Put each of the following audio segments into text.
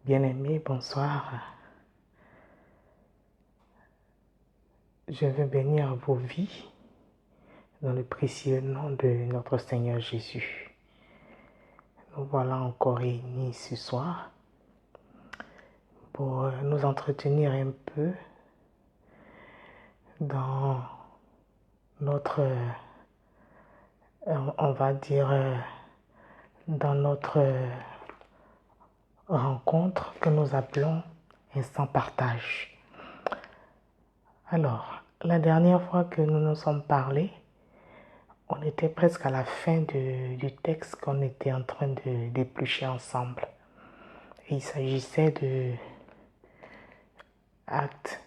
Bien-aimés, bonsoir. Je veux bénir vos vies dans le précieux nom de notre Seigneur Jésus. Nous voilà encore réunis ce soir pour nous entretenir un peu dans notre, on va dire, dans notre rencontre que nous appelons Instant Partage. Alors, la dernière fois que nous nous sommes parlé, on était presque à la fin du texte qu'on était en train d'éplucher ensemble. Et il s'agissait de Actes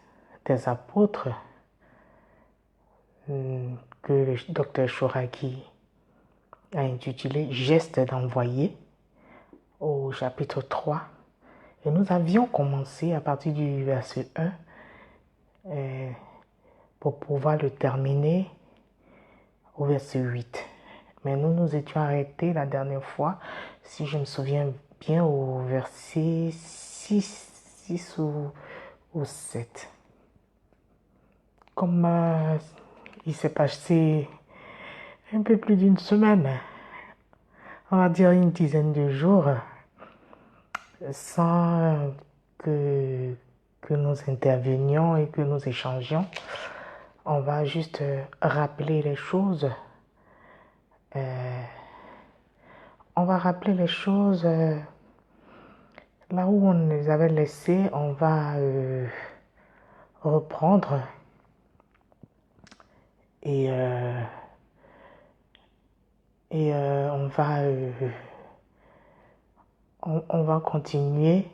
des Apôtres que le docteur Chouraki a intitulé Geste d'envoyer au chapitre 3. Et nous avions commencé à partir du verset 1 pour pouvoir le terminer au verset 8. Mais nous nous étions arrêtés la dernière fois, si je me souviens bien, au verset 6 ou 7. Comme il s'est passé un peu plus d'une semaine, on va dire une dizaine de jours, sans que nous intervenions et que nous échangions, on va juste rappeler les choses. On va rappeler les choses là où on les avait laissées. On va reprendre et on va continuer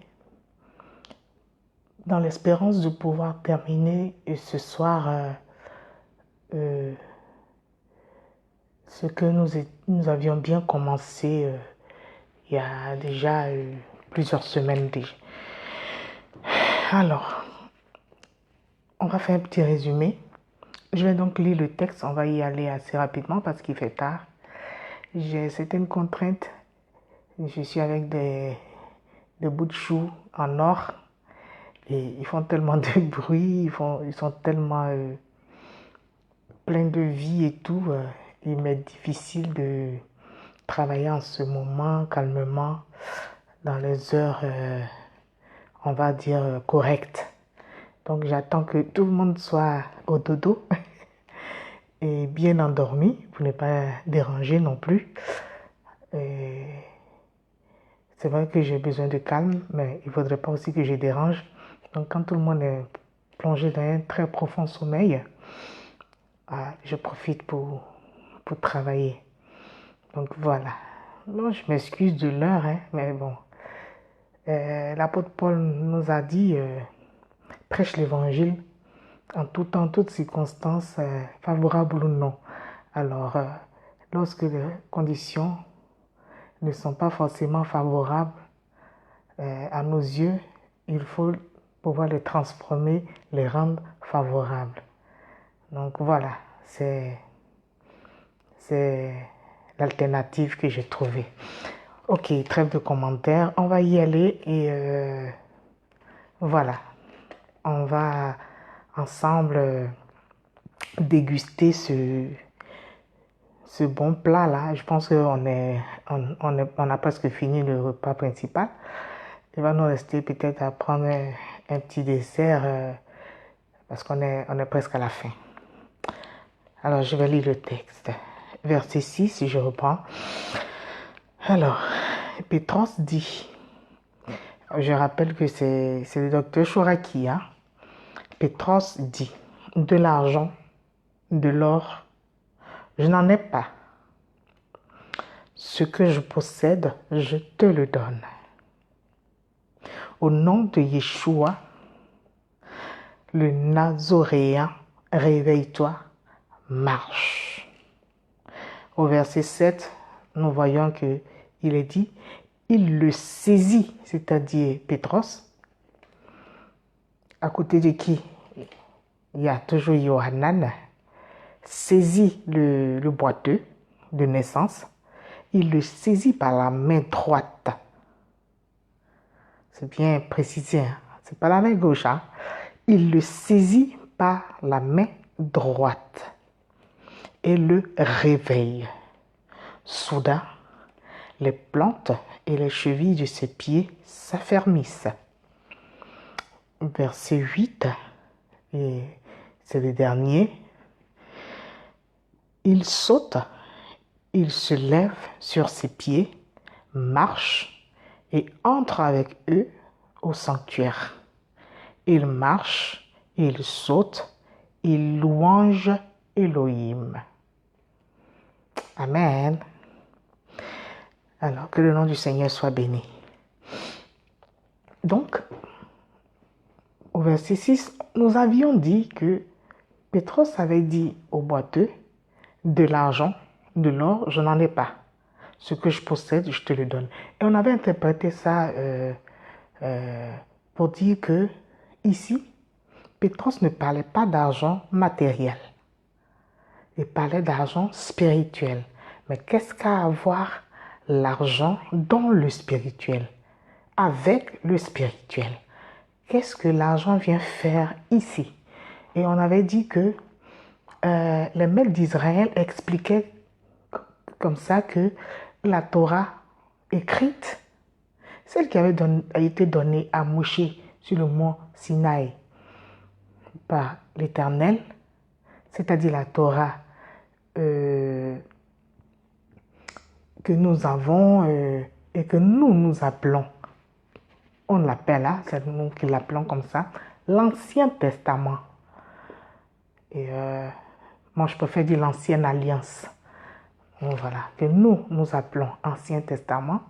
dans l'espérance de pouvoir terminer ce soir ce que nous avions bien commencé il y a déjà plusieurs semaines déjà. Alors, on va faire un petit résumé. Je vais donc lire le texte, on va y aller assez rapidement parce qu'il fait tard. J'ai certaines contraintes. Je suis avec des bouts de choux en or et ils font tellement de bruit, ils sont tellement pleins de vie et tout. Il m'est difficile de travailler en ce moment calmement dans les heures, on va dire, correctes. Donc j'attends que tout le monde soit au dodo et bien endormi pour ne pas déranger non plus. C'est vrai que j'ai besoin de calme, mais il ne faudrait pas aussi que je dérange. Donc quand tout le monde est plongé dans un très profond sommeil, je profite pour travailler. Donc voilà. Non, je m'excuse de l'heure, mais bon. L'apôtre Paul nous a dit, prêche l'évangile en tout temps, en toutes circonstances, favorables ou non. Alors, lorsque les conditions ne sont pas forcément favorables à nos yeux, il faut pouvoir les transformer, les rendre favorables. Donc voilà, c'est l'alternative que j'ai trouvée. Ok, trêve de commentaires, on va y aller et voilà, on va ensemble déguster ce bon plat là. Je pense qu'on on a presque fini le repas principal. Il va nous rester peut-être à prendre un petit dessert parce qu'on est presque à la fin. Alors je vais lire le texte. Verset 6, si je reprends. Alors, Pétros dit, je rappelle que c'est le docteur Chouraki, hein? Pétros dit, de l'argent, de l'or, je n'en ai pas. Ce que je possède, je te le donne. Au nom de Yeshua, le Nazoréen, réveille-toi, marche. Au verset 7, nous voyons qu'il est dit, il le saisit, c'est-à-dire Pétros. À côté de qui? Il y a toujours Yohanan. Saisit le boiteux de naissance. Il le saisit par la main droite. c'est bien précisé, hein. C'est pas la main gauche, hein. Il le saisit par la main droite et le réveille. Soudain, les plantes et les chevilles de ses pieds s'affermissent. Verset 8, et c'est le dernier. Il saute, il se lève sur ses pieds, marche et entre avec eux au sanctuaire. Il marche, il saute, il louange Elohim. Amen. Alors, que le nom du Seigneur soit béni. Donc, au verset 6, nous avions dit que Pétros avait dit au boiteux, de l'argent, de l'or, je n'en ai pas. Ce que je possède, je te le donne. Et on avait interprété ça pour dire que ici, Pétros ne parlait pas d'argent matériel. Il parlait d'argent spirituel. Mais qu'est-ce qu'a à voir l'argent dans le spirituel, avec le spirituel? Qu'est-ce que l'argent vient faire ici? Et on avait dit que les maîtres d'Israël expliquaient comme ça que la Torah écrite, celle qui avait été donnée à Moshe sur le mont Sinaï par l'Éternel, c'est-à-dire la Torah que nous avons et que nous appelons, on l'appelle là, c'est nous qui l'appelons comme ça, l'Ancien Testament. Et moi je préfère dire l'Ancienne Alliance. Donc, voilà, que nous appelons Ancien Testament,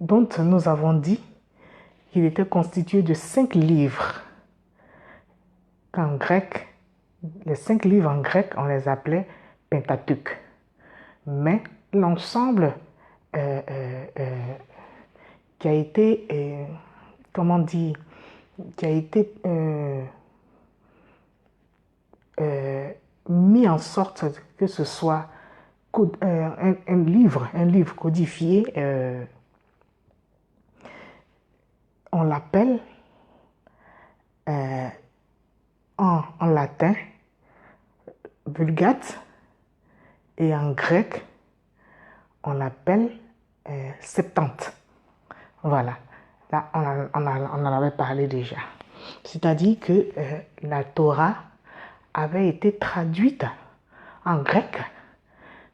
dont nous avons dit qu'il était constitué de 5 livres. En grec, les 5 livres en grec, on les appelait Pentateuque. Mais l'ensemble qui a été, comment dire, qui a été mis en sorte que ce soit un livre codifié, on l'appelle en latin Vulgate et en grec on l'appelle Septante. Voilà, là on en avait parlé déjà. C'est-à-dire que la Torah avait été traduite en grec.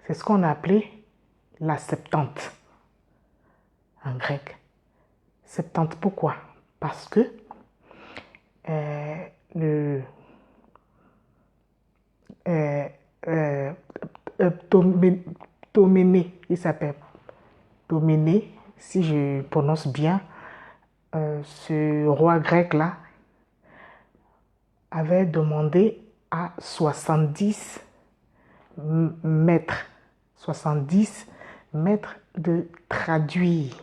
C'est ce qu'on appelait la Septante en grec. Septante, pourquoi? Parce que Ptolémée, il s'appelle Ptolémée, si je prononce bien, ce roi grec-là avait demandé à 70 maîtres de traduire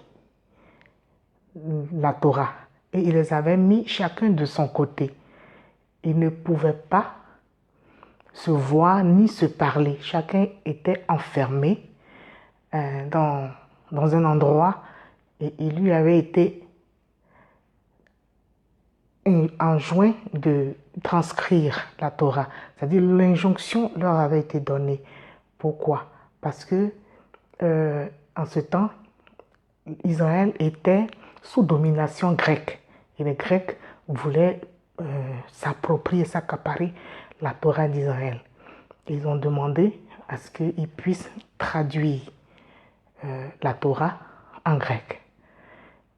la Torah. Et il les avait mis chacun de son côté. Ils ne pouvaient pas se voir ni se parler. Chacun était enfermé dans un endroit et il lui avait été enjoint de transcrire la Torah. C'est-à-dire l'injonction leur avait été donnée. Pourquoi? Parce que en ce temps, Israël était sous domination grecque. Et les Grecs voulaient s'approprier, s'accaparer la Torah d'Israël. Ils ont demandé à ce qu'ils puissent traduire la Torah en grec.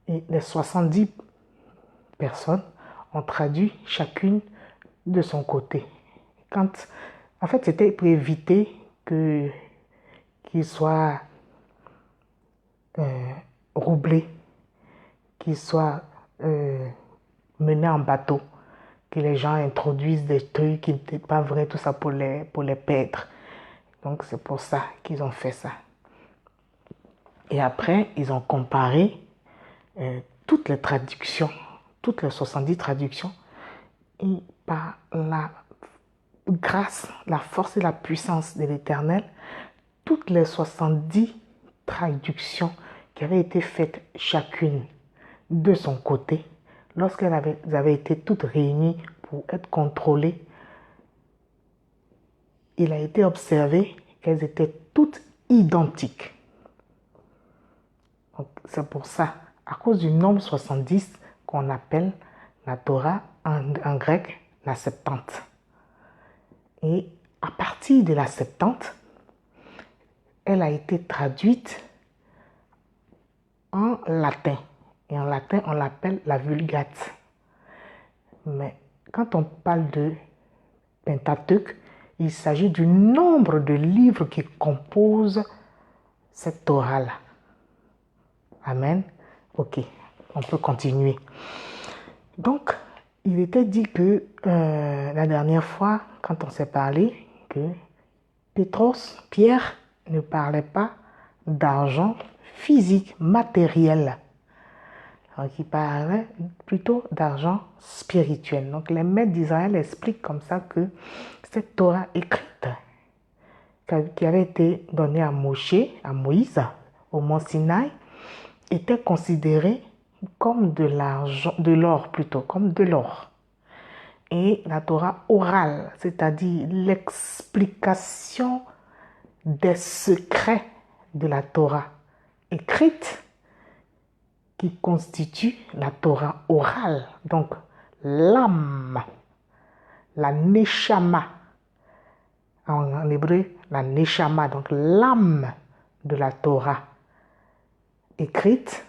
Et les 70 personnes ont traduit chacune de son côté. En fait, c'était pour éviter qu'ils soient roublés, qu'ils soient menés en bateau, que les gens introduisent des trucs qui n'étaient pas vrais, tout ça pour les perdre. Donc c'est pour ça qu'ils ont fait ça. Et après, ils ont comparé toutes les traductions, toutes les 70 traductions, et par la grâce, la force et la puissance de l'Éternel, toutes les 70 traductions qui avaient été faites chacune de son côté, lorsqu'elles avaient été toutes réunies pour être contrôlées, il a été observé qu'elles étaient toutes identiques. C'est pour ça, à cause du nombre 70, qu'on appelle la Torah en grec la Septante. Et à partir de la Septante, elle a été traduite en latin. Et en latin, on l'appelle la Vulgate. Mais quand on parle de Pentateuque, il s'agit du nombre de livres qui composent cette Torah-là. Amen. Ok, on peut continuer. Donc, il était dit que la dernière fois, quand on s'est parlé, que Pierre ne parlait pas d'argent physique, matériel. Donc, il parlait plutôt d'argent spirituel. Donc, les maîtres d'Israël expliquent comme ça que cette Torah écrite, qui avait été donnée à Moïse, au mont Sinaï, était considérée comme de l'argent, de l'or plutôt, comme de l'or. Et la Torah orale, c'est-à-dire l'explication des secrets de la Torah écrite, qui constitue la Torah orale. Donc, l'âme, la neshama, en hébreu, la neshama, donc l'âme de la Torah écrite,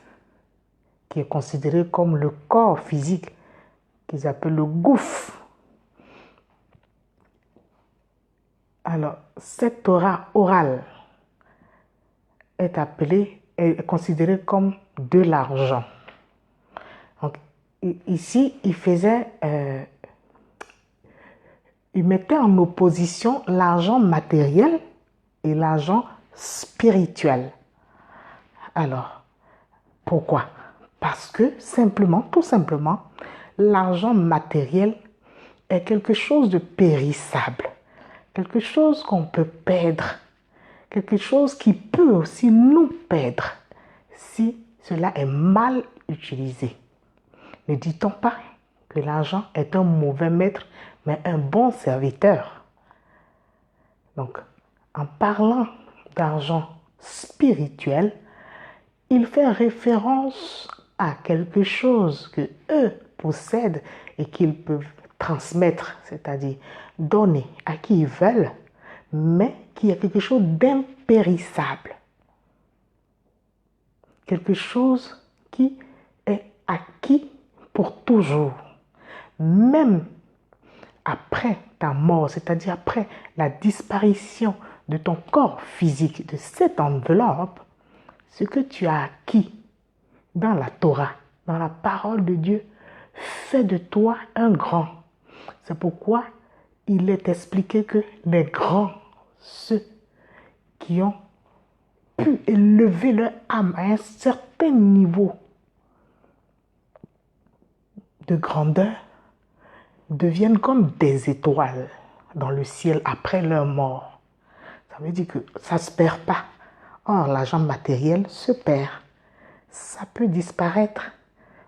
qui est considérée comme le corps physique, qu'ils appellent le gouffre. Alors, cette Torah orale est considérée comme de l'argent. Donc, ici, il mettait en opposition l'argent matériel et l'argent spirituel. Alors, pourquoi? Parce que tout simplement, l'argent matériel est quelque chose de périssable, quelque chose qu'on peut perdre, quelque chose qui peut aussi nous perdre si cela est mal utilisé. Ne dit-on pas que l'argent est un mauvais maître, mais un bon serviteur? Donc, en parlant d'argent spirituel, il fait référence à quelque chose que eux possèdent et qu'ils peuvent transmettre, c'est-à-dire donner à qui ils veulent, mais qui est quelque chose d'impérissable. Quelque chose qui est acquis pour toujours. Même après ta mort, c'est-à-dire après la disparition de ton corps physique, de cette enveloppe, ce que tu as acquis dans la Torah, dans la parole de Dieu, fait de toi un grand. C'est pourquoi il est expliqué que les grands, ceux qui ont pu élever leur âme à un certain niveau de grandeur, deviennent comme des étoiles dans le ciel après leur mort. Ça veut dire que ça ne se perd pas. Or, l'argent matériel se perd. Ça peut disparaître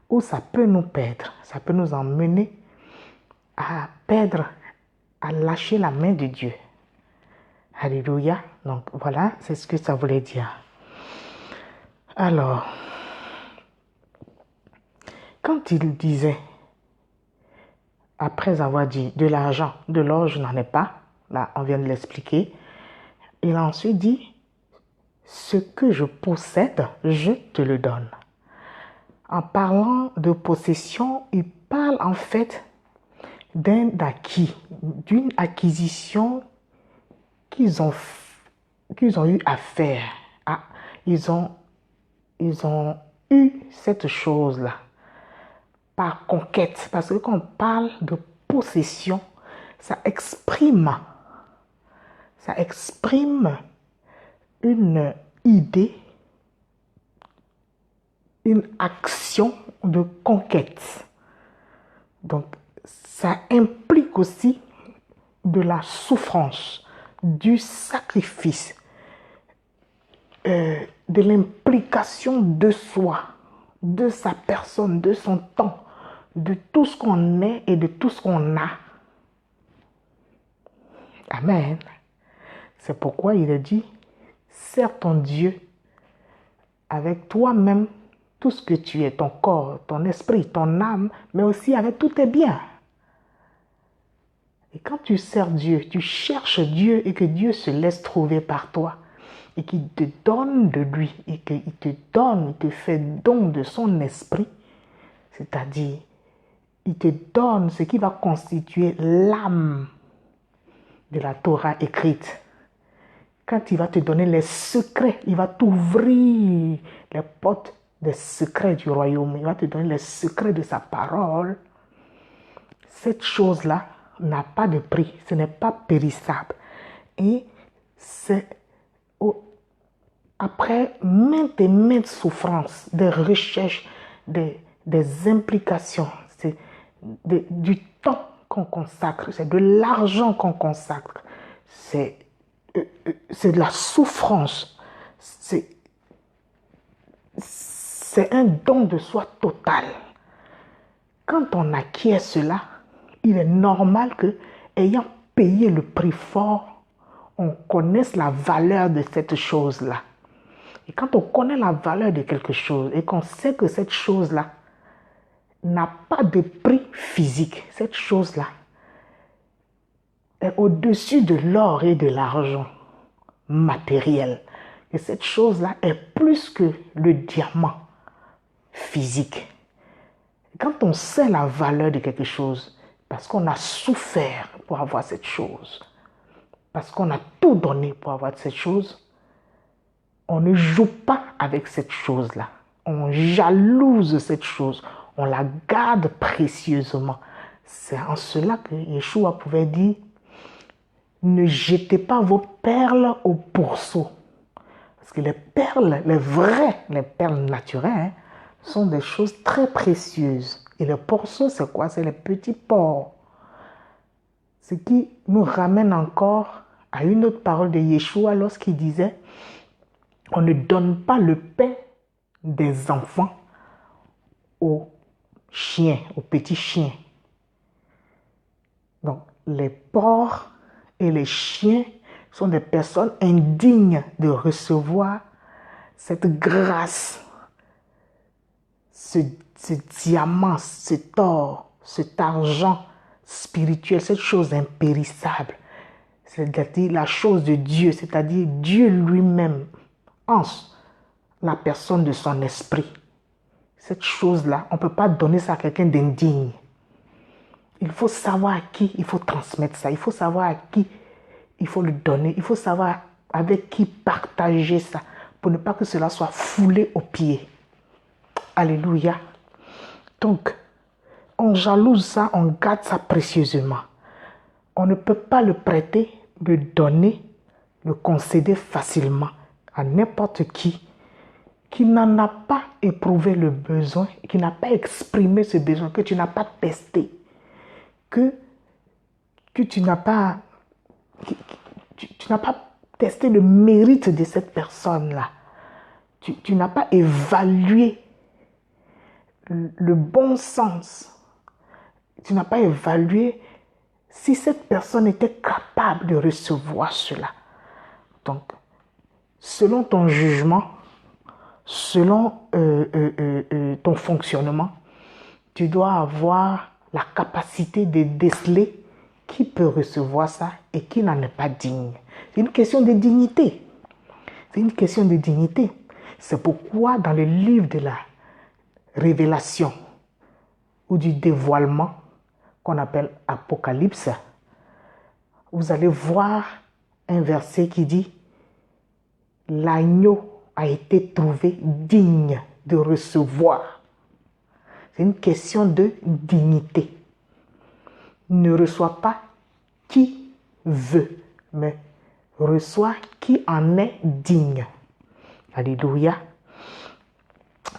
ou ça peut nous perdre. Ça peut nous emmener à perdre, à lâcher la main de Dieu. Alléluia. Donc voilà, c'est ce que ça voulait dire. Alors, quand il disait, après avoir dit de l'argent, de l'or, je n'en ai pas, là on vient de l'expliquer, il a ensuite dit, ce que je possède, je te le donne. En parlant de possession, il parle en fait d'un acquis, d'une acquisition qu'ils ont eu à faire. Ils ont eu cette chose-là par conquête. Parce que quand on parle de possession, ça exprime une idée, une action de conquête. Donc, ça implique aussi de la souffrance, du sacrifice, de l'implication de soi, de sa personne, de son temps, de tout ce qu'on est et de tout ce qu'on a. Amen. C'est pourquoi il a dit, sers ton Dieu avec toi-même, tout ce que tu es, ton corps, ton esprit, ton âme, mais aussi avec tous tes biens. Et quand tu sers Dieu, tu cherches Dieu et que Dieu se laisse trouver par toi et qu'il te donne de lui et qu'il te donne, il te fait don de son esprit, c'est-à-dire il te donne ce qui va constituer l'âme de la Torah écrite. Quand il va te donner les secrets, il va t'ouvrir les portes des secrets du royaume. Il va te donner les secrets de sa parole. Cette chose-là n'a pas de prix. Ce n'est pas périssable. Et c'est après maintes et maintes souffrances, des recherches, des implications, c'est du temps qu'on consacre, c'est de l'argent qu'on consacre, c'est de la souffrance, c'est un don de soi total. Quand on acquiert cela, il est normal que, ayant payé le prix fort, on connaisse la valeur de cette chose-là. Et quand on connaît la valeur de quelque chose et qu'on sait que cette chose-là n'a pas de prix physique, cette chose-là est au-dessus de l'or et de l'argent matériel. Et cette chose-là est plus que le diamant physique. Quand on sait la valeur de quelque chose, parce qu'on a souffert pour avoir cette chose, parce qu'on a tout donné pour avoir cette chose, on ne joue pas avec cette chose-là. On jalouse cette chose. On la garde précieusement. C'est en cela que Yeshua pouvait dire, ne jetez pas vos perles au pourceau. Parce que les perles, les vraies, les perles naturelles, sont des choses très précieuses. Et le pourceau, c'est quoi? C'est les petits porcs. Ce qui nous ramène encore à une autre parole de Yeshua lorsqu'il disait, on ne donne pas le pain des enfants aux chiens, aux petits chiens. Donc, les porcs et les chiens sont des personnes indignes de recevoir cette grâce, ce diamant, cet or, cet argent spirituel, cette chose impérissable. C'est-à-dire la chose de Dieu, c'est-à-dire Dieu lui-même, en la personne de son esprit. Cette chose-là, on ne peut pas donner ça à quelqu'un d'indigne. Il faut savoir à qui il faut transmettre ça. Il faut savoir à qui il faut le donner. Il faut savoir avec qui partager ça pour ne pas que cela soit foulé aux pieds. Alléluia. Donc, on jalouse ça, on garde ça précieusement. On ne peut pas le prêter, le donner, le concéder facilement à n'importe qui n'en a pas éprouvé le besoin, qui n'a pas exprimé ce besoin, que tu n'as pas testé, que tu n'as pas, tu n'as pas testé le mérite de cette personne-là. Tu n'as pas évalué le bon sens. Tu n'as pas évalué si cette personne était capable de recevoir cela. Donc, selon ton jugement, selon ton fonctionnement, tu dois avoir la capacité de déceler qui peut recevoir ça et qui n'en est pas digne. C'est une question de dignité. C'est une question de dignité. C'est pourquoi dans le livre de la révélation ou du dévoilement qu'on appelle Apocalypse, vous allez voir un verset qui dit « L'agneau a été trouvé digne de recevoir. » C'est une question de dignité. Ne reçois pas qui veut, mais reçois qui en est digne. Alléluia.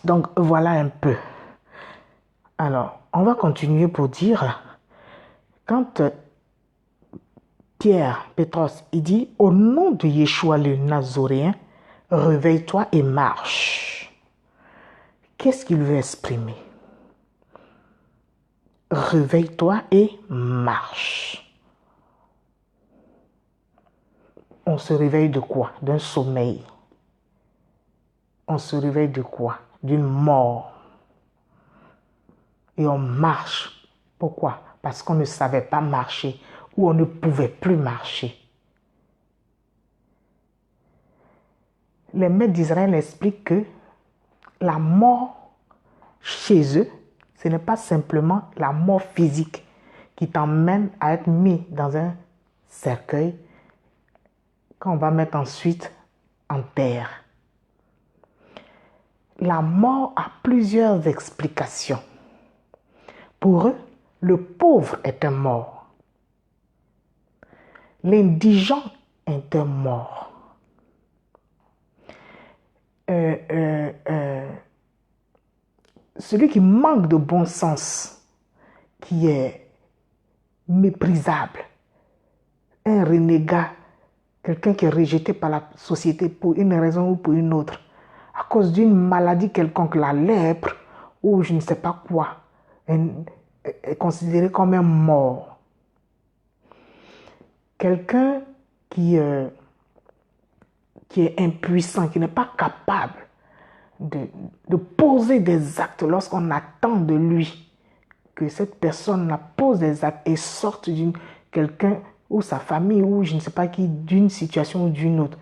Donc, voilà un peu. Alors, on va continuer pour dire, quand Pierre, Pétros, il dit, au nom de Yeshua le Nazoréen, réveille-toi et marche. Qu'est-ce qu'il veut exprimer? Réveille-toi et marche. On se réveille de quoi? D'un sommeil. On se réveille de quoi? D'une mort. Et on marche. Pourquoi? Parce qu'on ne savait pas marcher ou on ne pouvait plus marcher. Les maîtres d'Israël expliquent que la mort chez eux, ce n'est pas simplement la mort physique qui t'emmène à être mis dans un cercueil qu'on va mettre ensuite en terre. La mort a plusieurs explications. Pour eux, le pauvre est un mort. L'indigent est un mort. Celui qui manque de bon sens, qui est méprisable, un renégat, quelqu'un qui est rejeté par la société pour une raison ou pour une autre, à cause d'une maladie quelconque, la lèpre ou je ne sais pas quoi, est considéré comme un mort. Quelqu'un qui est impuissant, qui n'est pas capable de poser des actes lorsqu'on attend de lui que cette personne la pose des actes et sorte quelqu'un ou sa famille ou je ne sais pas qui, d'une situation ou d'une autre.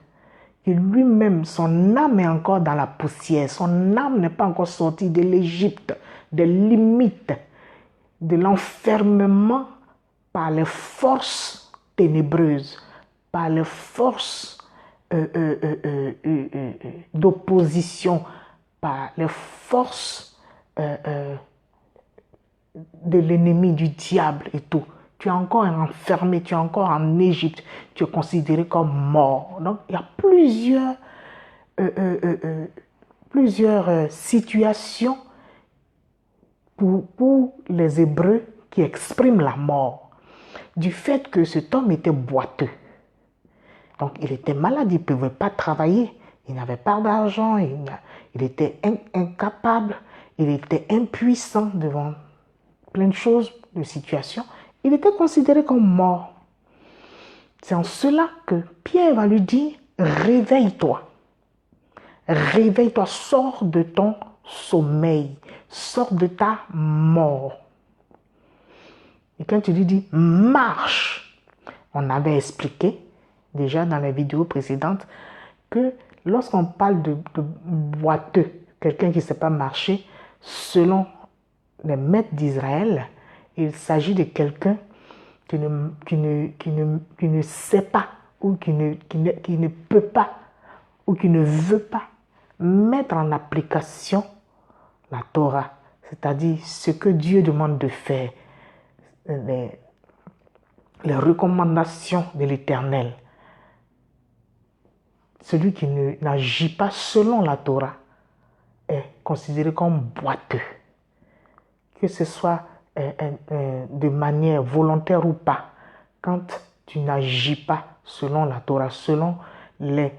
Et lui-même, son âme est encore dans la poussière, son âme n'est pas encore sortie de l'Égypte, des limites, de l'enfermement par les forces ténébreuses, par les forces d'opposition, par les forces de l'ennemi, du diable et tout. Tu es encore enfermé, tu es encore en Égypte, tu es considéré comme mort. Donc, il y a plusieurs situations pour les Hébreux qui expriment la mort. Du fait que cet homme était boiteux. Donc, il était malade, il ne pouvait pas travailler, il n'avait pas d'argent, il était incapable, il était impuissant devant plein de choses, de situations. Il était considéré comme mort. C'est en cela que Pierre va lui dire, réveille-toi. Réveille-toi, sors de ton sommeil, sors de ta mort. Et quand tu lui dis, marche, on avait expliqué déjà dans les vidéos précédentes que lorsqu'on parle de boiteux, quelqu'un qui ne sait pas marcher, selon les maîtres d'Israël, il s'agit de quelqu'un qui ne sait pas ou qui ne peut pas ou qui ne veut pas mettre en application la Torah, c'est-à-dire ce que Dieu demande de faire, les recommandations de l'Éternel. Celui qui n'agit pas selon la Torah est considéré comme boiteux. Que ce soit de manière volontaire ou pas, quand tu n'agis pas selon la Torah, selon les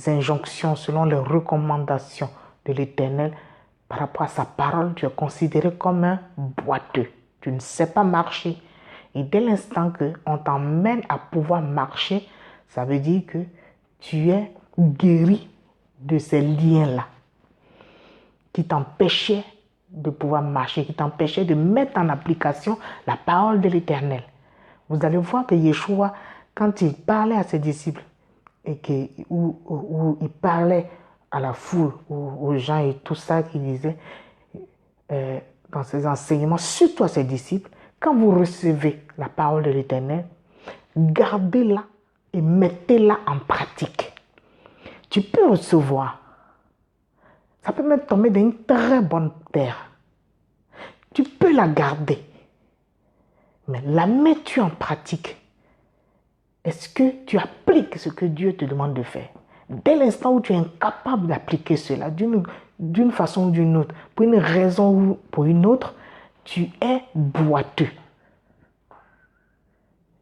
injonctions, selon les recommandations de l'Éternel, par rapport à sa parole, tu es considéré comme un boiteux. Tu ne sais pas marcher. Et dès l'instant qu'on t'emmène à pouvoir marcher, ça veut dire que tu es guéri de ces liens-là qui t'empêchaient de pouvoir marcher, qui t'empêchaient de mettre en application la parole de l'Éternel. Vous allez voir que Yeshua, quand il parlait à ses disciples, et où il parlait à la foule, aux gens et tout ça qu'il disait dans ses enseignements, surtout à ses disciples, quand vous recevez la parole de l'Éternel, gardez-la et mettez-la en pratique. Tu peux recevoir. Ça peut même tomber dans une très bonne terre. Tu peux la garder. Mais la mets-tu en pratique? Est-ce que tu appliques ce que Dieu te demande de faire? Dès l'instant où tu es incapable d'appliquer cela d'une façon ou d'une autre, pour une raison ou pour une autre, tu es boiteux.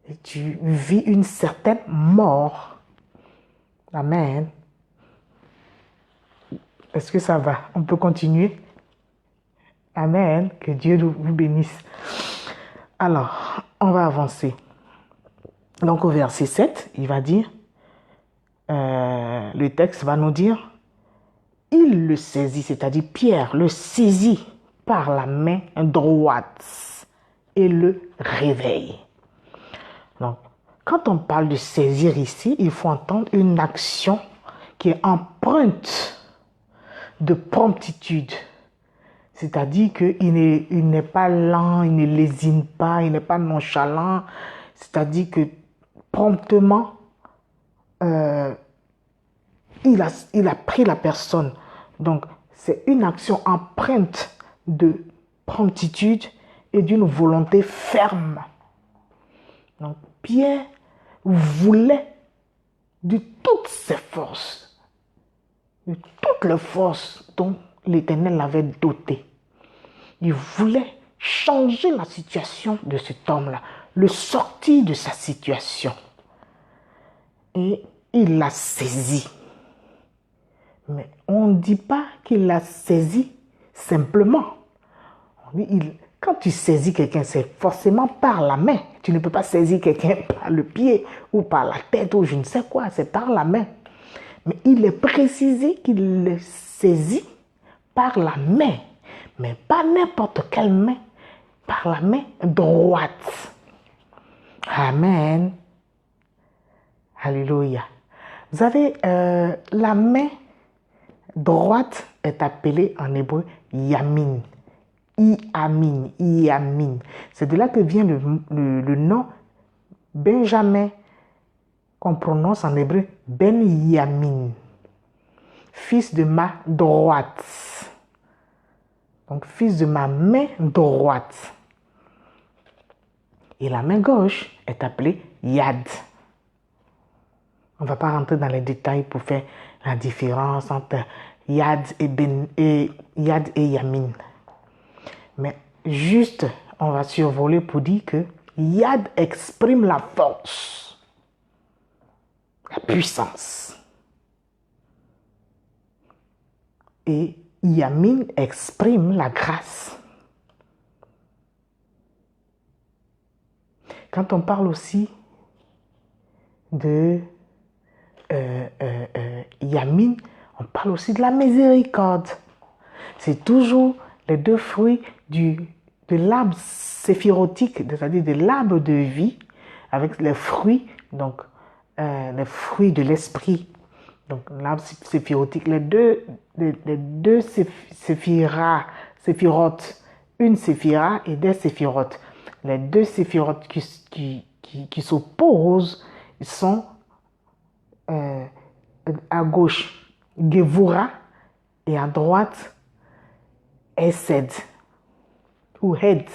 Et tu vis une certaine mort. Amen. Est-ce que ça va? On peut continuer? Amen. Que Dieu vous bénisse. Alors, on va avancer. Donc au verset 7, il va dire, le texte va nous dire, il le saisit, c'est-à-dire Pierre le saisit par la main droite et le réveille. Donc, quand on parle de saisir ici, il faut entendre une action qui est empreinte de promptitude. C'est-à-dire qu'il n'est pas lent, il ne lésine pas, il n'est pas nonchalant. C'est-à-dire que promptement, il a pris la personne. Donc, c'est une action empreinte de promptitude et d'une volonté ferme. Donc, Pierre voulait de toutes ses forces, de toutes les forces dont l'Éternel l'avait doté. Il voulait changer la situation de cet homme-là, le sortir de sa situation. Et il l'a saisi. Mais on ne dit pas qu'il l'a saisi simplement. On dit, quand tu saisis quelqu'un, c'est forcément par la main. Tu ne peux pas saisir quelqu'un par le pied ou par la tête ou je ne sais quoi, c'est par la main. Mais il est précisé qu'il le saisit par la main, mais pas n'importe quelle main, par la main droite. Amen. Alléluia. Vous savez, la main droite est appelée en hébreu yamin. Iamin, Iamin. C'est de là que vient le nom Benjamin, qu'on prononce en hébreu Ben-Yamin, fils de ma droite. Donc, fils de ma main droite. Et la main gauche est appelée Yad. On ne va pas rentrer dans les détails pour faire la différence entre Yad et Yamin. Mais juste, on va survoler pour dire que Yad exprime la force, la puissance. Et Yamin exprime la grâce. Quand on parle aussi de Yamin, on parle aussi de la miséricorde. C'est toujours les deux fruits de l'arbre séphirotique, c'est-à-dire de l'arbre de vie, avec les fruits, donc les fruits de l'esprit. Donc l'arbre séphirotique, les deux séphirotes, une séphira et des séphirotes. Les deux séphirotes qui s'opposent sont à gauche Gevura et à droite Esed ou Hed.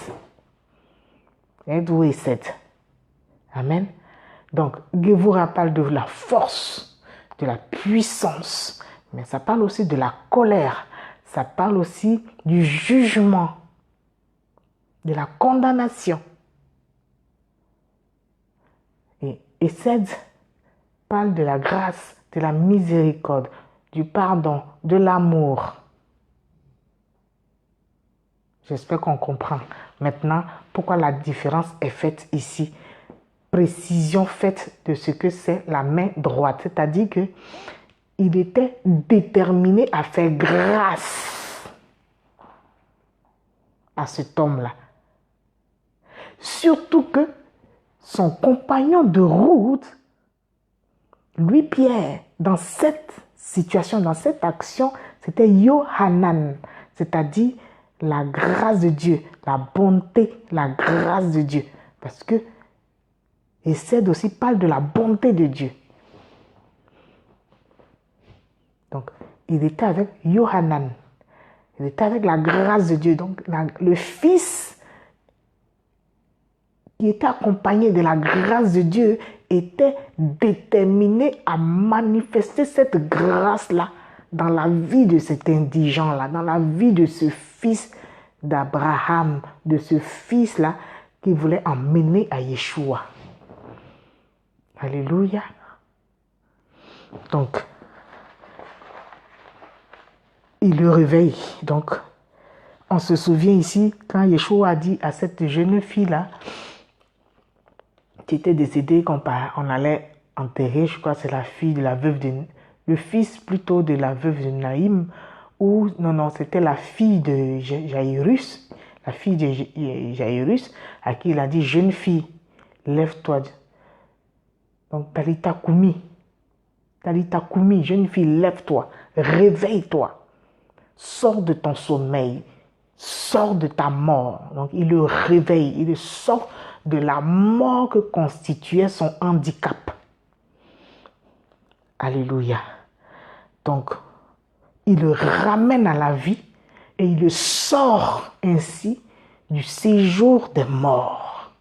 Hed ou Esed. Amen. Donc Gevura parle de la force, de la puissance, mais ça parle aussi de la colère, ça parle aussi du jugement, de la condamnation. Et Esed parle de la grâce, de la miséricorde, du pardon, de l'amour. J'espère qu'on comprend maintenant pourquoi la différence est faite ici. Précision faite de ce que c'est la main droite. C'est-à-dire qu'il était déterminé à faire grâce à cet homme-là. Surtout que son compagnon de route, lui, Pierre, dans cette situation, dans cette action, c'était Yohanan, c'est-à-dire la grâce de Dieu, la bonté, la grâce de Dieu. Parce que Esed aussi parle de la bonté de Dieu. Donc, il était avec Yohanan. Il était avec la grâce de Dieu. Donc, le Fils qui était accompagné de la grâce de Dieu était déterminé à manifester cette grâce-là dans la vie de cet indigent-là, dans la vie de ce fils d'Abraham, de ce fils-là qui voulait emmener à Yeshua. Alléluia. Donc, il le réveille. Donc, on se souvient ici, quand Yeshua a dit à cette jeune fille-là, qui était décédée, qu'on allait enterrer, je crois que c'est la fille de la veuve le fils plutôt de la veuve de Naïm, ou non, c'était la fille de Jairus, la fille de Jairus, à qui il a dit, jeune fille, lève-toi. Donc, Talita Koumi, jeune fille, lève-toi, réveille-toi, sors de ton sommeil, sors de ta mort. Donc, il le réveille, il le sort de la mort que constituait son handicap. Alléluia. Donc, il le ramène à la vie et il le sort ainsi du séjour des morts.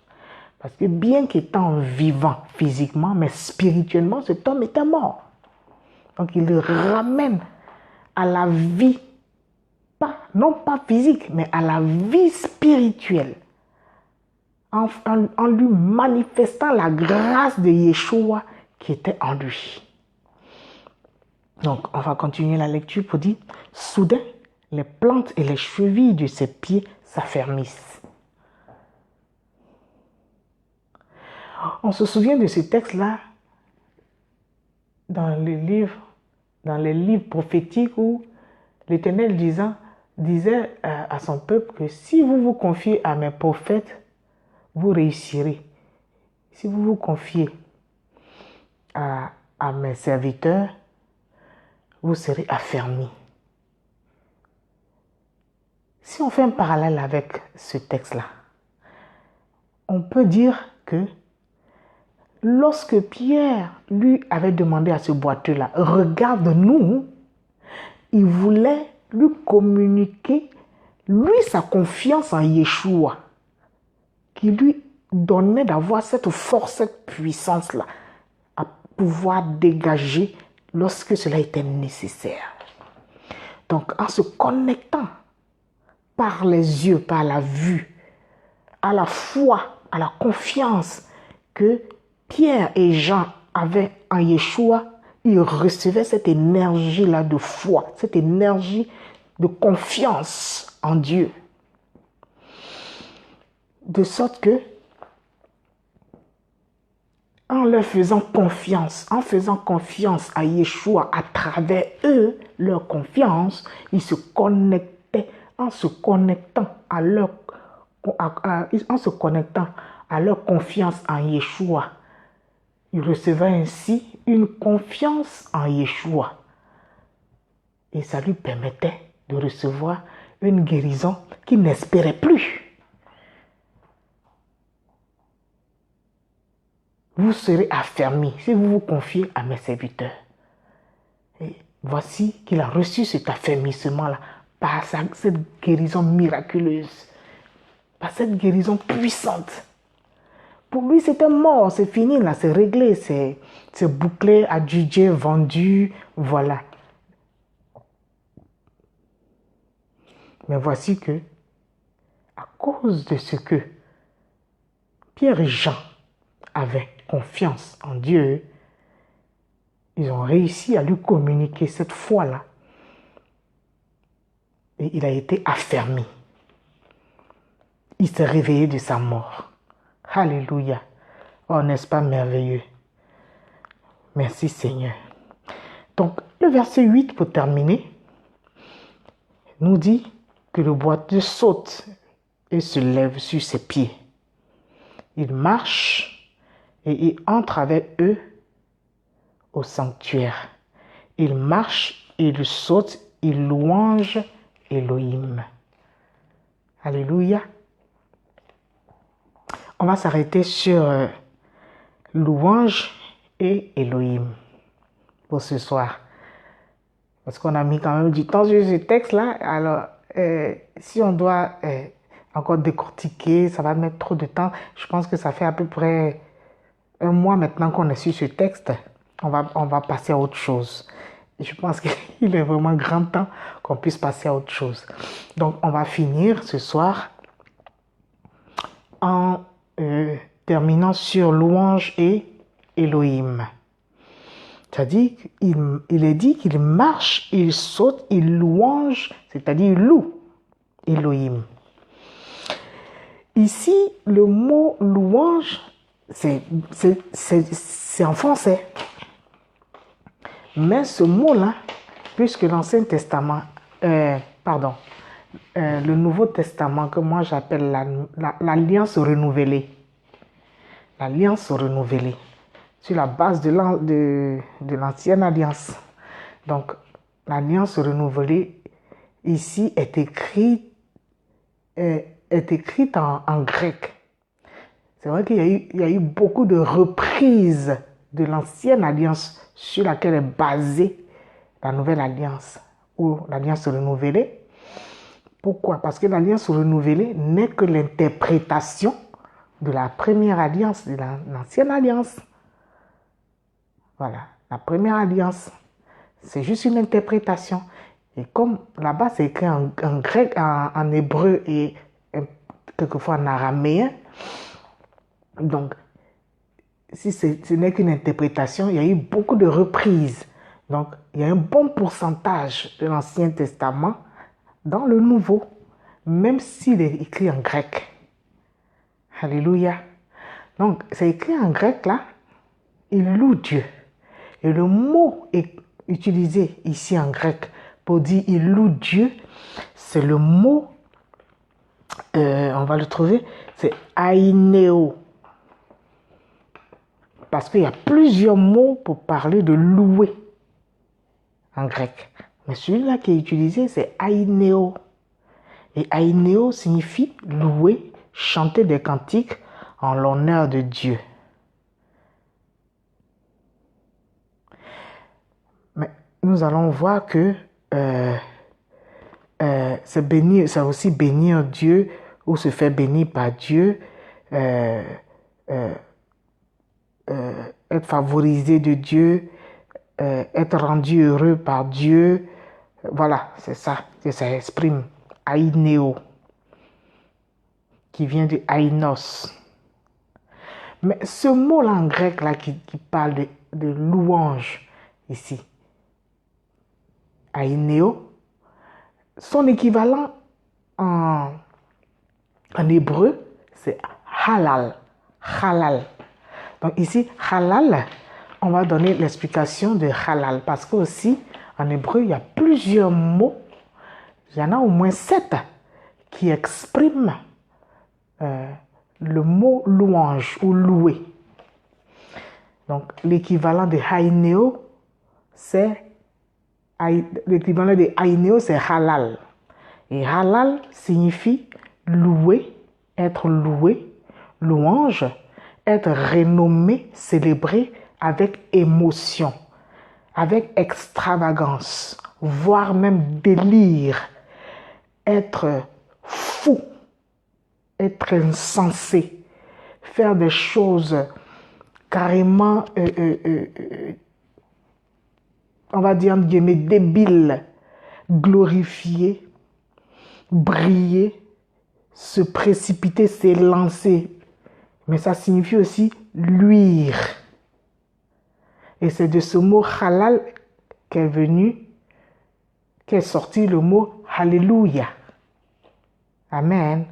Parce que bien qu'étant vivant physiquement, mais spirituellement, cet homme était mort. Donc, il le ramène à la vie, non pas physique, mais à la vie spirituelle. En lui manifestant la grâce de Yeshua qui était en lui. Donc, on va continuer la lecture pour dire, soudain, les plantes et les chevilles de ses pieds s'affermissent. On se souvient de ce texte-là dans les livres prophétiques où l'Éternel disait à son peuple que si vous vous confiez à mes prophètes, vous réussirez. Si vous vous confiez à mes serviteurs, vous serez affermis. Si on fait un parallèle avec ce texte-là, on peut dire que lorsque Pierre lui avait demandé à ce boiteux-là, regarde-nous, il voulait lui communiquer, lui, sa confiance en Yeshua, qui lui donnait d'avoir cette force, cette puissance-là, à pouvoir dégager lorsque cela était nécessaire. Donc, en se connectant par les yeux, par la vue, à la foi, à la confiance que Pierre et Jean avaient en Yeshua, ils recevaient cette énergie-là de foi, cette énergie de confiance en Dieu. De sorte que, en leur faisant confiance, en faisant confiance à Yeshua à travers eux, leur confiance, ils se connectaient, en se connectant à leur confiance en Yeshua. Ils recevaient ainsi une confiance en Yeshua. Et ça lui permettait de recevoir une guérison qu'il n'espérait plus. Vous serez affermis si vous vous confiez à mes serviteurs. Et voici qu'il a reçu cet affermissement-là par cette guérison miraculeuse, par cette guérison puissante. Pour lui, c'était mort, c'est fini, là, c'est réglé, c'est bouclé, adjugé, vendu, voilà. Mais voici que, à cause de ce que Pierre et Jean avaient confiance en Dieu, ils ont réussi à lui communiquer cette foi-là. Et il a été affermi. Il s'est réveillé de sa mort. Alléluia. Oh, n'est-ce pas merveilleux? Merci Seigneur. Donc, le verset 8 pour terminer, nous dit que le boiteux saute et se lève sur ses pieds. Il marche et il entre avec eux au sanctuaire. Il marche, il saute, il louange Elohim. Alléluia. On va s'arrêter sur louange et Elohim pour ce soir. Parce qu'on a mis quand même du temps sur ce texte-là. Alors, si on doit encore décortiquer, ça va mettre trop de temps. Je pense que ça fait à peu près un mois maintenant qu'on est sur ce texte. On va passer à autre chose. Et je pense qu'il est vraiment grand temps qu'on puisse passer à autre chose. Donc, on va finir ce soir en terminant sur louange et Elohim. C'est-à-dire qu'il est dit qu'il marche, il saute, il louange, c'est-à-dire il loue Elohim. Ici, le mot louange, c'est en français. Mais ce mot-là, puisque l'Ancien Testament, le Nouveau Testament, que moi j'appelle l'Alliance renouvelée, l'Alliance renouvelée, sur la base de l'Ancienne Alliance. Donc, l'Alliance renouvelée, ici, est écrite en grec. C'est vrai qu'il y a eu beaucoup de reprises de l'Ancienne Alliance sur laquelle est basée la Nouvelle Alliance ou l'Alliance renouvelée. Pourquoi? Parce que l'Alliance renouvelée n'est que l'interprétation de la première alliance, de l'Ancienne Alliance. Voilà, la première alliance, c'est juste une interprétation. Et comme là-bas, c'est écrit en grec, en hébreu et quelquefois en araméen, donc, si ce n'est qu'une interprétation, il y a eu beaucoup de reprises. Donc, il y a un bon pourcentage de l'Ancien Testament dans le Nouveau, même s'il est écrit en grec. Alléluia. Donc, c'est écrit en grec là, il loue Dieu. Et le mot est utilisé ici en grec pour dire il loue Dieu, c'est le mot, on va le trouver, c'est ainéo. Parce qu'il y a plusieurs mots pour parler de louer en grec. Mais celui-là qui est utilisé, c'est ainéo. Et ainéo signifie louer, chanter des cantiques en l'honneur de Dieu. Mais nous allons voir que c'est aussi bénir Dieu ou se faire bénir par Dieu, être favorisé de Dieu, être rendu heureux par Dieu. Voilà, c'est ça que ça exprime. Ainéo, qui vient de ainos. Mais ce mot-là en grec là, qui parle de louange ici, ainéo, son équivalent en hébreu, c'est halal. Halal. Donc ici, halal, on va donner l'explication de halal. Parce que aussi, en hébreu, il y a plusieurs mots. Il y en a au moins 7 qui expriment le mot louange ou louer. Donc l'équivalent de ainéo, c'est halal. Et halal signifie louer, être loué, louange, être renommé, célébré avec émotion, avec extravagance, voire même délire, être fou, être insensé, faire des choses carrément, on va dire, débiles, glorifier, briller, se précipiter, s'élancer. Mais ça signifie aussi luire. Et c'est de ce mot halal qu'est sorti le mot Alléluia. Amen.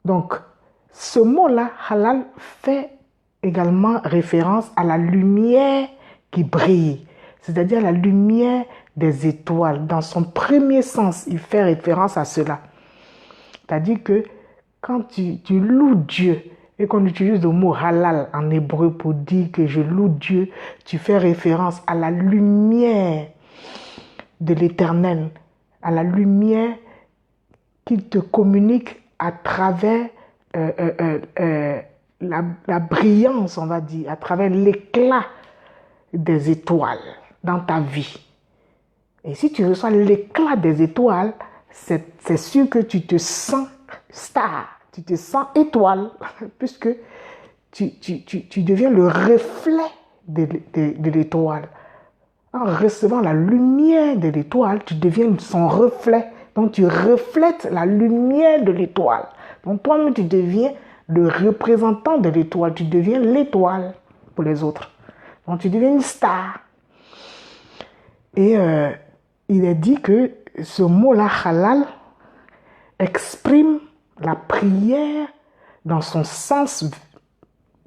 Donc, ce mot-là, halal, fait également référence à la lumière qui brille, c'est-à-dire la lumière des étoiles. Dans son premier sens, il fait référence à cela. C'est-à-dire que quand tu loues Dieu et qu'on utilise le mot halal en hébreu pour dire que je loue Dieu, tu fais référence à la lumière de l'Éternel, à la lumière qu'il te communique à travers la brillance, on va dire, à travers l'éclat des étoiles dans ta vie. Et si tu reçois l'éclat des étoiles, c'est sûr que tu te sens star, tu te sens étoile, puisque tu deviens le reflet de l'étoile. En recevant la lumière de l'étoile, tu deviens son reflet. Donc tu reflètes la lumière de l'étoile. Donc toi-même, tu deviens le représentant de l'étoile. Tu deviens l'étoile pour les autres. Donc tu deviens une star. Et il est dit que ce mot-là, halal, exprime la prière dans son sens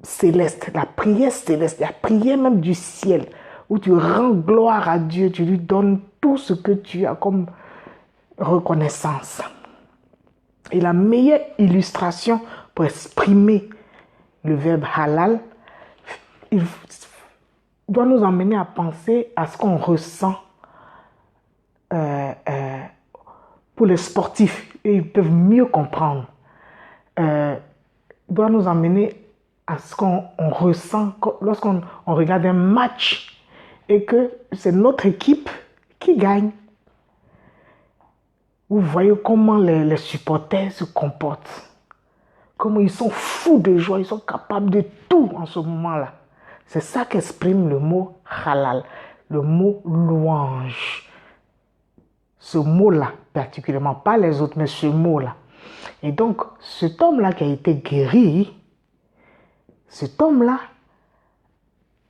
céleste, la prière céleste, la prière même du ciel, où tu rends gloire à Dieu, tu lui donnes tout ce que tu as comme reconnaissance. Et la meilleure illustration pour exprimer le verbe halal, il doit nous emmener à penser à ce qu'on ressent pour les sportifs, et ils peuvent mieux comprendre. Doit nous emmener à ce qu'on ressent lorsqu'on regarde un match et que c'est notre équipe qui gagne. Vous voyez comment les supporters se comportent. Comment ils sont fous de joie, ils sont capables de tout en ce moment-là. C'est ça qu'exprime le mot halal, le mot louange. Ce mot-là, particulièrement, pas les autres, mais ce mot-là. Et donc, cet homme-là qui a été guéri, cet homme-là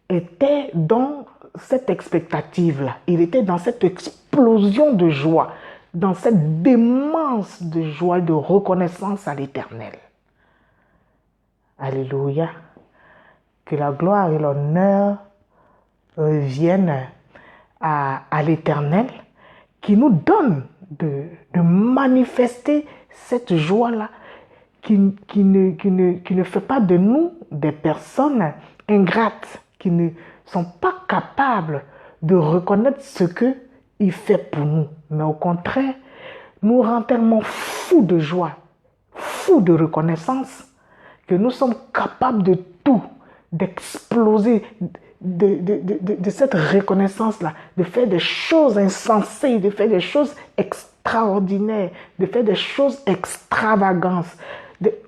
était dans cette expectative-là. Il était dans cette explosion de joie, dans cette démence de joie, de reconnaissance à l'Éternel. Alléluia. Que la gloire et l'honneur reviennent à l'Éternel, qui nous donne de manifester cette joie-là, qui ne fait pas de nous des personnes ingrates, qui ne sont pas capables de reconnaître ce qu'il fait pour nous, mais au contraire, nous rend tellement fous de joie, fous de reconnaissance, que nous sommes capables de tout, d'exploser, de cette reconnaissance-là, de faire des choses insensées, de faire des choses extraordinaires, de faire des choses extravagantes.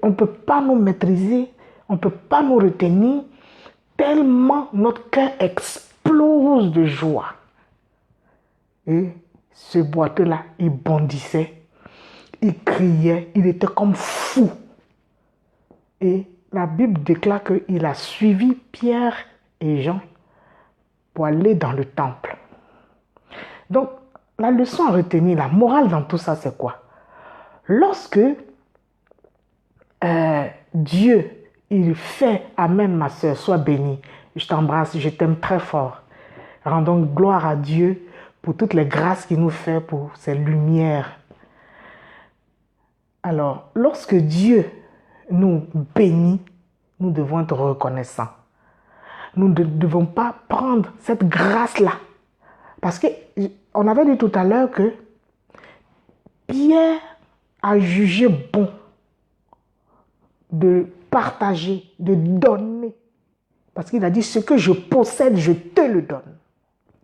On ne peut pas nous maîtriser, on ne peut pas nous retenir, tellement notre cœur explose de joie. Et ce boiteux-là, il bondissait, il criait, il était comme fou. Et la Bible déclare qu'il a suivi Pierre et Jean pour aller dans le temple. Donc, la leçon à retenir, la morale dans tout ça, c'est quoi? Lorsque Dieu, il fait, amen ma soeur, sois bénie, je t'embrasse, je t'aime très fort. Rendons gloire à Dieu pour toutes les grâces qu'il nous fait, pour ses lumières. Alors, lorsque Dieu nous bénit, nous devons être reconnaissants. Nous ne devons pas prendre cette grâce-là. Parce qu'on avait dit tout à l'heure que Pierre a jugé bon de partager, de donner. Parce qu'il a dit, ce que je possède, je te le donne.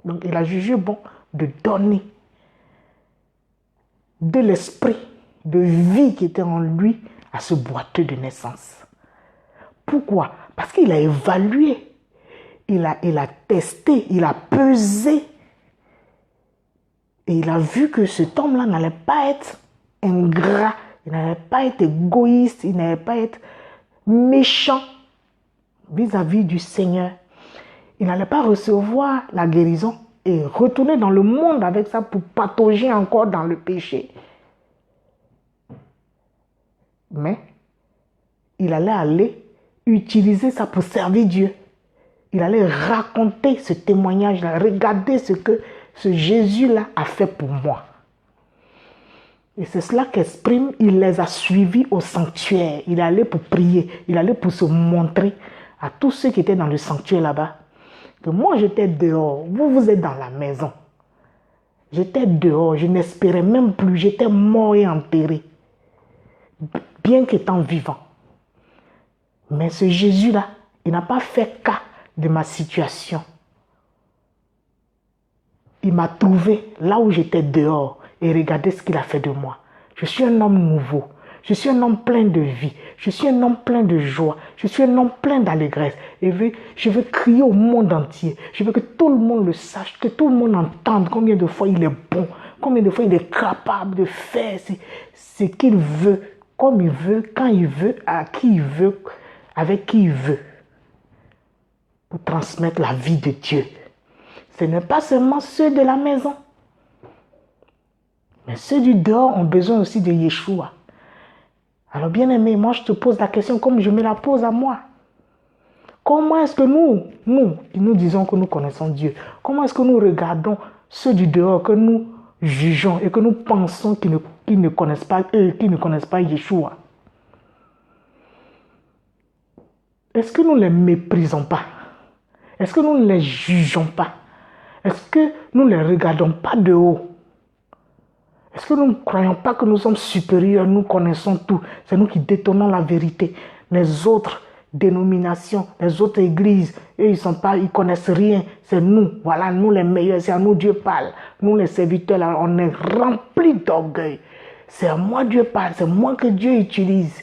Donc il a jugé bon de donner de l'esprit, de vie qui était en lui à ce boiteux de naissance. Pourquoi? Parce qu'il a évalué, il a testé, il a pesé. Et il a vu que cet homme-là n'allait pas être ingrat, il n'allait pas être égoïste, il n'allait pas être méchant vis-à-vis du Seigneur. Il n'allait pas recevoir la guérison et retourner dans le monde avec ça pour patauger encore dans le péché. Mais il allait aller utiliser ça pour servir Dieu. Il allait raconter ce témoignage-là. Regardez ce que ce Jésus-là a fait pour moi. Et c'est cela qu'exprime, il les a suivis au sanctuaire. Il allait pour prier, il allait pour se montrer à tous ceux qui étaient dans le sanctuaire là-bas. Que moi j'étais dehors, vous êtes dans la maison. J'étais dehors, je n'espérais même plus, j'étais mort et enterré. Bien qu'étant vivant. Mais ce Jésus-là, il n'a pas fait cas de ma situation. Il m'a trouvé là où j'étais dehors et regardez ce qu'il a fait de moi. Je suis un homme nouveau. Je suis un homme plein de vie. Je suis un homme plein de joie. Je suis un homme plein d'allégresse. Et je veux crier au monde entier. Je veux que tout le monde le sache, que tout le monde entende combien de fois il est bon, combien de fois il est capable de faire ce qu'il veut, comme il veut, quand il veut, à qui il veut, avec qui il veut. pour transmettre la vie de Dieu. Ce n'est pas seulement ceux de la maison, mais ceux du dehors ont besoin aussi de Yeshua. Alors bien aimé, moi je te pose la question comme je me la pose à moi. Comment est-ce que qui nous disons que nous connaissons Dieu, comment est-ce que nous regardons ceux du dehors que nous jugeons et que nous pensons qu'ils ne connaissent pas eux, qu'ils ne connaissent pas Yeshua? Est-ce que nous ne les méprisons pas? Est-ce que nous ne les jugeons pas? Est-ce que nous ne les regardons pas de haut? Est-ce que nous ne croyons pas que nous sommes supérieurs, nous connaissons tout? C'est nous qui détenons la vérité. Les autres dénominations, les autres églises, eux, ils connaissent rien. C'est nous, voilà, nous les meilleurs, c'est à nous Dieu parle. Nous les serviteurs, là, on est remplis d'orgueil. C'est à moi Dieu parle, c'est moi que Dieu utilise.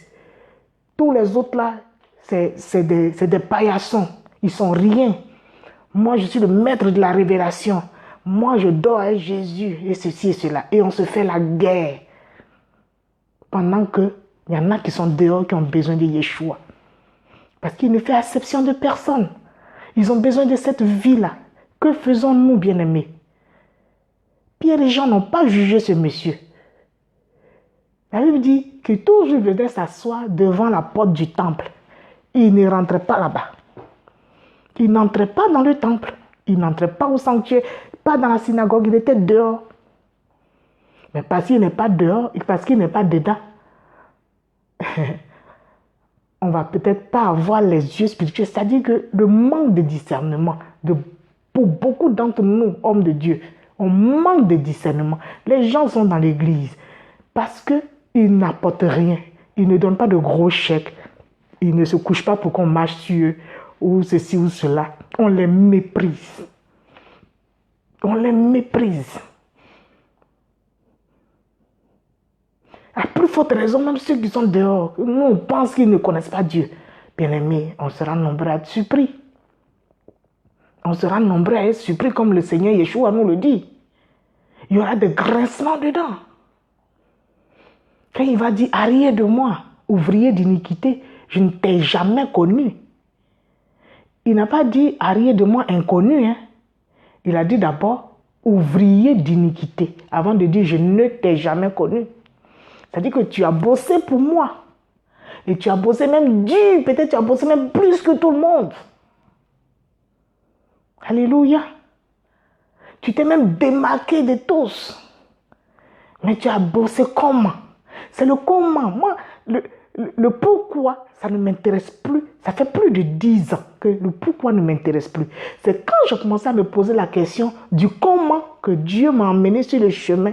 Tous les autres là, c'est des paillassons, ils sont rien. Moi, je suis le maître de la révélation. Moi, je dors avec Jésus et ceci et cela. Et on se fait la guerre. Pendant qu'il y en a qui sont dehors, qui ont besoin de Yeshua. Parce qu'il ne fait exception de personne. Ils ont besoin de cette vie-là. Que faisons-nous, bien-aimés? Pierre et Jean n'ont pas jugé ce monsieur. La Bible dit que toujours venait s'asseoir devant la porte du temple. Il ne rentrait pas là-bas. Il n'entrait pas dans le temple. Il n'entrait pas au sanctuaire, pas dans la synagogue. Il était dehors. Mais parce qu'il n'est pas dehors et parce qu'il n'est pas dedans, on ne va peut-être pas avoir les yeux spirituels. C'est-à-dire que le manque de discernement, pour beaucoup d'entre nous, hommes de Dieu, on manque de discernement. Les gens sont dans l'église parce qu'ils n'apportent rien. Ils ne donnent pas de gros chèques. Ils ne se couchent pas pour qu'on marche sur eux, ou ceci ou cela. On les méprise. On les méprise. À plus forte raison, même ceux qui sont dehors, nous on pense qu'ils ne connaissent pas Dieu. Bien-aimés, on sera nombreux à être surpris. On sera nombreux à être surpris comme le Seigneur Yeshua nous le dit. Il y aura des grincements dedans. Quand il va dire, arrière de moi, ouvrier d'iniquité, je ne t'ai jamais connu. Il n'a pas dit, arrière de moi, inconnu. Hein? Il a dit d'abord, ouvrier d'iniquité, avant de dire, je ne t'ai jamais connu. C'est-à-dire que tu as bossé pour moi. Et tu as bossé même dur, peut-être tu as bossé même plus que tout le monde. Alléluia. Tu t'es même démarqué de tous. Mais tu as bossé comment? C'est le comment. Moi, le pourquoi, ça ne m'intéresse plus. Ça fait plus de 10 ans que le pourquoi ne m'intéresse plus. C'est quand je commençais à me poser la question du comment que Dieu m'a emmené sur le chemin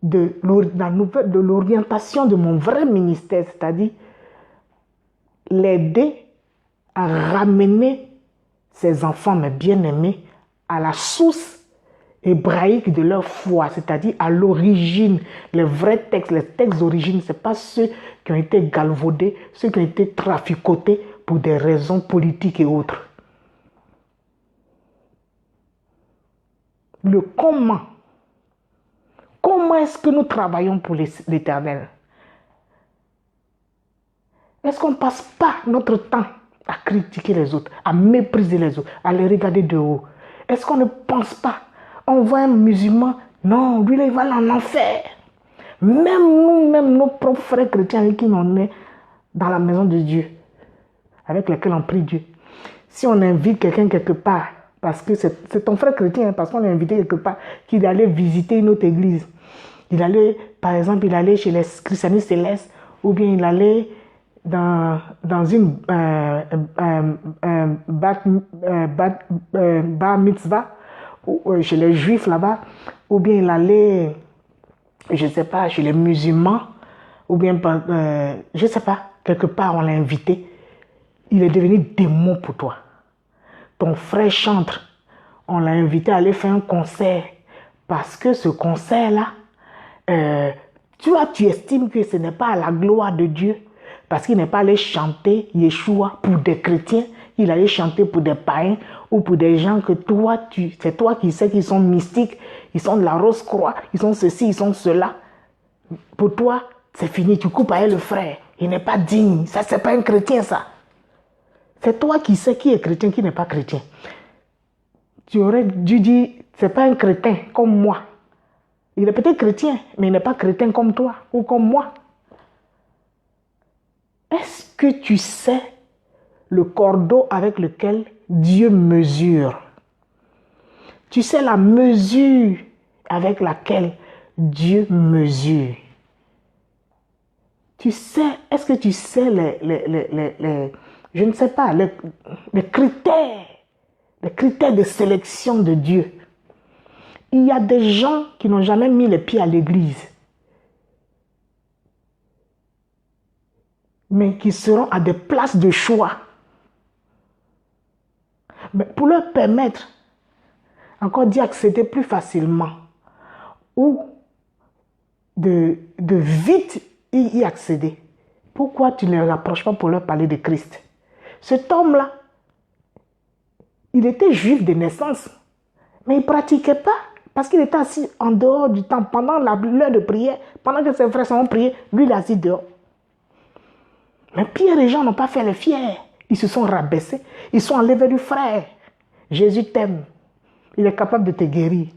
de l'orientation de mon vrai ministère, c'est-à-dire l'aider à ramener ses enfants, mes bien-aimés, à la source hébraïque de leur foi, c'est-à-dire à l'origine, les vrais textes, les textes d'origine, ce n'est pas ceux qui ont été galvaudés, ceux qui ont été traficotés pour des raisons politiques et autres. Le comment. Comment est-ce que nous travaillons pour l'Éternel? Est-ce qu'on ne passe pas notre temps à critiquer les autres, à mépriser les autres, à les regarder de haut? Est-ce qu'on ne pense pas? On voit un musulman, non, lui là, il va aller en enfer. Même nous, même nos propres frères chrétiens avec qui on est dans la maison de Dieu, avec lesquels on prie Dieu. Si on invite quelqu'un quelque part, parce que c'est ton frère chrétien, parce qu'on l'a invité quelque part, qu'il allait visiter une autre église. Il allait, par exemple, il allait chez les christianistes célestes, ou bien il allait dans une bar mitzvah, ou chez les juifs là-bas, ou bien il allait, je ne sais pas, chez les musulmans, ou bien, je ne sais pas, quelque part on l'a invité. Il est devenu démon pour toi. Ton frère chantre, on l'a invité à aller faire un concert. Parce que ce concert-là, tu estimes que ce n'est pas à la gloire de Dieu. Parce qu'il n'est pas allé chanter Yeshua pour des chrétiens. Il allait chanter pour des païens ou pour des gens que c'est toi qui sais qu'ils sont mystiques. Ils sont de la Rose-Croix, ils sont ceci, ils sont cela. Pour toi, c'est fini, tu coupes avec le frère. Il n'est pas digne. Ça, c'est pas un chrétien, ça. C'est toi qui sais qui est chrétien, qui n'est pas chrétien. Tu aurais dû dire, c'est pas un chrétien comme moi. Il est peut-être chrétien, mais il n'est pas chrétien comme toi ou comme moi. Est-ce que tu sais le cordeau avec lequel Dieu mesure? Tu sais la mesure avec laquelle Dieu mesure? Tu sais, est-ce que tu sais je ne sais pas, les critères de sélection de Dieu? Il y a des gens qui n'ont jamais mis les pieds à l'église, mais qui seront à des places de choix. Mais pour leur permettre encore d'y accéder plus facilement ou de vite y accéder, pourquoi tu ne les approches pas pour leur parler de Christ? Cet homme-là, il était juif de naissance, mais il ne pratiquait pas parce qu'il était assis en dehors du temple pendant l'heure de prière, pendant que ses frères sont priés, lui il est assis dehors. Mais Pierre et Jean n'ont pas fait les fiers. Ils se sont rabaissés. Ils sont enlevés du frère. Jésus t'aime. Il est capable de te guérir.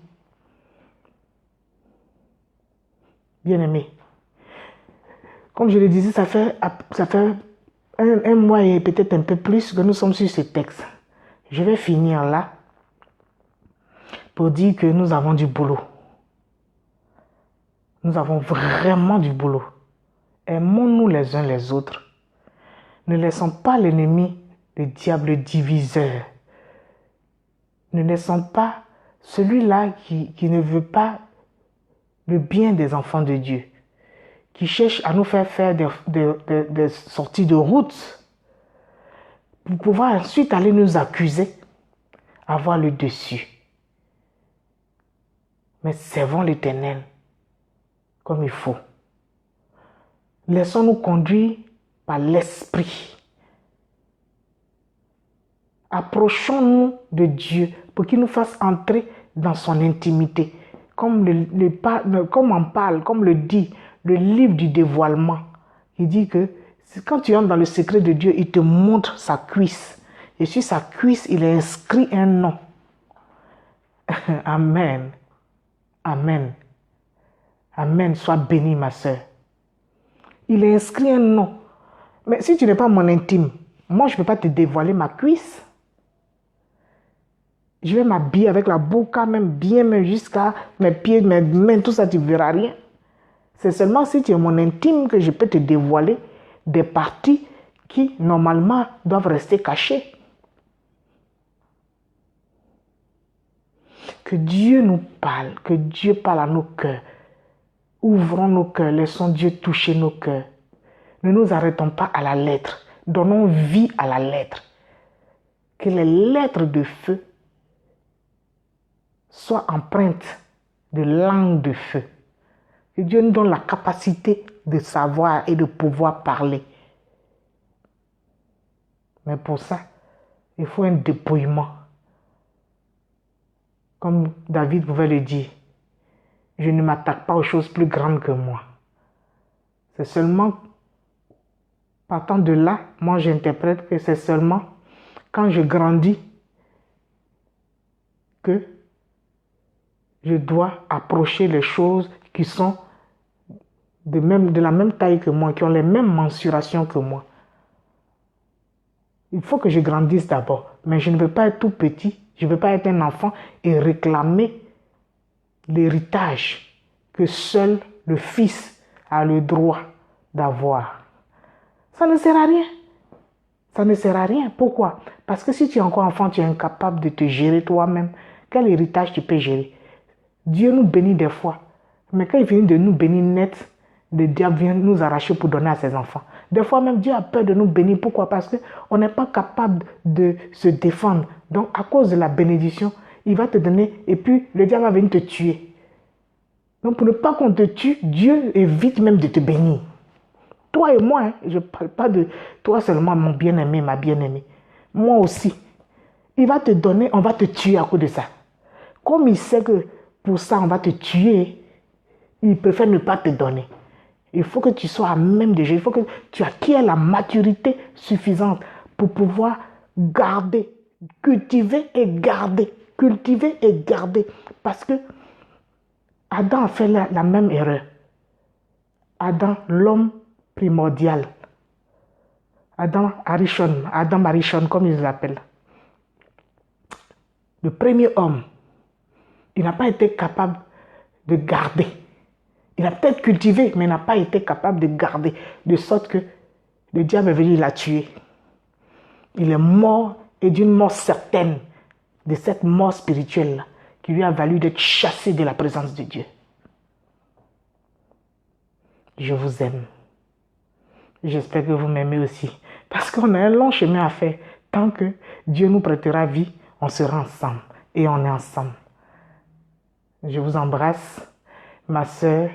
Bien-aimé. Comme je le disais, ça fait un mois et peut-être un peu plus que nous sommes sur ce texte. Je vais finir là pour dire que nous avons du boulot. Nous avons vraiment du boulot. Aimons-nous les uns les autres. Ne laissons pas l'ennemi, le diable diviseur. Ne laissons pas celui-là qui ne veut pas le bien des enfants de Dieu, qui cherche à nous faire des sorties de route pour pouvoir ensuite aller nous accuser, avoir le dessus. Mais servons l'Éternel comme il faut. Laissons-nous conduire par l'Esprit. Approchons-nous de Dieu pour qu'il nous fasse entrer dans son intimité. Comme le dit le livre du dévoilement. Il dit que quand tu entres dans le secret de Dieu, il te montre sa cuisse. Et sur sa cuisse, il a inscrit un nom. Amen. Amen. Amen. Sois béni, ma soeur. Il a inscrit un nom. Mais si tu n'es pas mon intime, moi, je ne peux pas te dévoiler ma cuisse. Je vais m'habiller avec la burqa, même bien, même jusqu'à mes pieds, mes mains, tout ça, tu ne verras rien. C'est seulement si tu es mon intime que je peux te dévoiler des parties qui, normalement, doivent rester cachées. Que Dieu nous parle, que Dieu parle à nos cœurs. Ouvrons nos cœurs, laissons Dieu toucher nos cœurs. Ne nous arrêtons pas à la lettre. Donnons vie à la lettre. Que les lettres de feu soient empreintes de langue de feu. Que Dieu nous donne la capacité de savoir et de pouvoir parler. Mais pour ça, il faut un dépouillement. Comme David pouvait le dire, je ne m'attaque pas aux choses plus grandes que moi. C'est seulement, partant de là, moi j'interprète que c'est seulement quand je grandis que je dois approcher les choses qui sont de la même taille que moi, qui ont les mêmes mensurations que moi. Il faut que je grandisse d'abord, mais je ne veux pas être tout petit, je ne veux pas être un enfant et réclamer l'héritage que seul le Fils a le droit d'avoir. Ça ne sert à rien. Ça ne sert à rien. Pourquoi? Parce que si tu es encore enfant, tu es incapable de te gérer toi-même. Quel héritage tu peux gérer? Dieu nous bénit des fois. Mais quand il finit de nous bénir net, le diable vient nous arracher pour donner à ses enfants. Des fois même, Dieu a peur de nous bénir. Pourquoi? Parce qu'on n'est pas capable de se défendre. Donc, à cause de la bénédiction, il va te donner et puis le diable va venir te tuer. Donc, pour ne pas qu'on te tue, Dieu évite même de te bénir. Toi et moi, hein, je ne parle pas de toi seulement, mon bien-aimé, ma bien-aimée. Moi aussi. Il va te donner, on va te tuer à cause de ça. Comme il sait que pour ça, on va te tuer, il préfère ne pas te donner. Il faut que tu sois à même de jeu. Il faut que tu acquières la maturité suffisante pour pouvoir garder, cultiver et garder, cultiver et garder. Parce que Adam a fait la même erreur. Adam, l'homme primordial. Adam Arishon, comme ils l'appellent. Le premier homme, il n'a pas été capable de garder. Il a peut-être cultivé, mais il n'a pas été capable de garder. De sorte que le diable est venu, il l'a tué. Il est mort, et d'une mort certaine, de cette mort spirituelle qui lui a valu d'être chassé de la présence de Dieu. Je vous aime. J'espère que vous m'aimez aussi. Parce qu'on a un long chemin à faire. Tant que Dieu nous prêtera vie, on sera ensemble. Et on est ensemble. Je vous embrasse, ma soeur,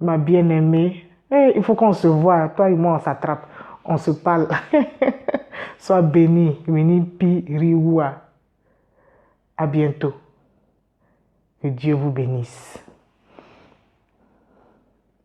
ma bien-aimée. Hey, il faut qu'on se voie. Toi et moi, on s'attrape. On se parle. Sois béni. Wini pi riwa. À bientôt. Que Dieu vous bénisse.